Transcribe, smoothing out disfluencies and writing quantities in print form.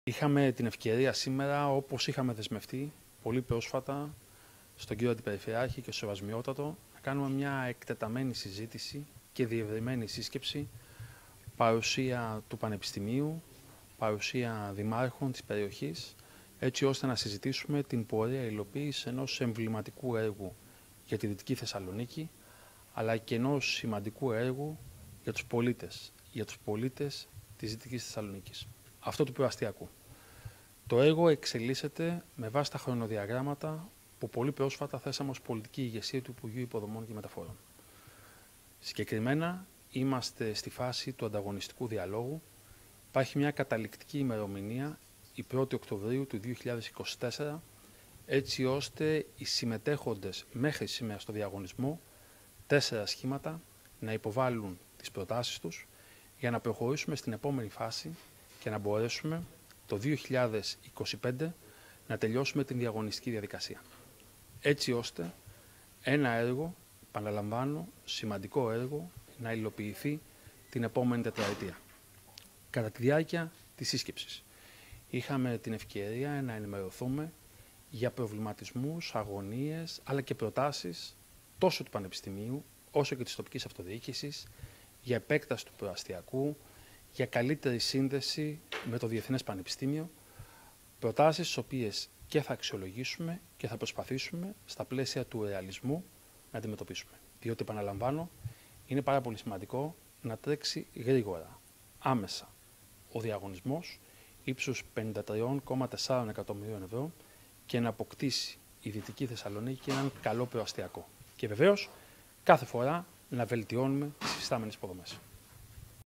Είχαμε την ευκαιρία σήμερα, όπως είχαμε δεσμευτεί πολύ πρόσφατα στον κύριο Αντιπεριφερειάρχη και στο Σεβασμιότατο, να κάνουμε μια εκτεταμένη συζήτηση και διευρυμένη σύσκεψη, παρουσία του Πανεπιστημίου, παρουσία δημάρχων της περιοχής, έτσι ώστε να συζητήσουμε την πορεία υλοποίησης ενός εμβληματικού έργου για τη Δυτική Θεσσαλονίκη, αλλά και ενός σημαντικού έργου για τους πολίτες της Δυτικής Θεσσαλονίκης, αυτό του προαστιακού. Το έργο εξελίσσεται με βάση τα χρονοδιαγράμματα που πολύ πρόσφατα θέσαμε ως πολιτική ηγεσία του Υπουργείου Υποδομών και Μεταφορών. Συγκεκριμένα, είμαστε στη φάση του ανταγωνιστικού διαλόγου. Υπάρχει μια καταληκτική ημερομηνία, η 1η Οκτωβρίου του 2024, έτσι ώστε οι συμμετέχοντες μέχρι σήμερα στο διαγωνισμό, 4 σχήματα, να υποβάλουν τις προτάσεις τους για να προχωρήσουμε στην επόμενη φάση και να μπορέσουμε το 2025 να τελειώσουμε την διαγωνιστική διαδικασία. Έτσι ώστε ένα έργο, επαναλαμβάνω, σημαντικό έργο, να υλοποιηθεί την επόμενη τετραετία. Κατά τη διάρκεια της σύσκεψης είχαμε την ευκαιρία να ενημερωθούμε για προβληματισμούς, αγωνίες, αλλά και προτάσεις τόσο του Πανεπιστημίου όσο και της τοπικής αυτοδιοίκησης για επέκταση του προαστιακού, για καλύτερη σύνδεση με το Διεθνές Πανεπιστήμιο, προτάσεις τις οποίες και θα αξιολογήσουμε και θα προσπαθήσουμε στα πλαίσια του ρεαλισμού να αντιμετωπίσουμε. Διότι, επαναλαμβάνω, είναι πάρα πολύ σημαντικό να τρέξει γρήγορα, άμεσα, ο διαγωνισμός ύψους 53,4 εκατομμυρίων ευρώ και να αποκτήσει η Δυτική Θεσσαλονίκη έναν καλό προαστιακό. Και βεβαίως, κάθε φορά να βελτιώνουμε τις υφιστάμενες υποδομές.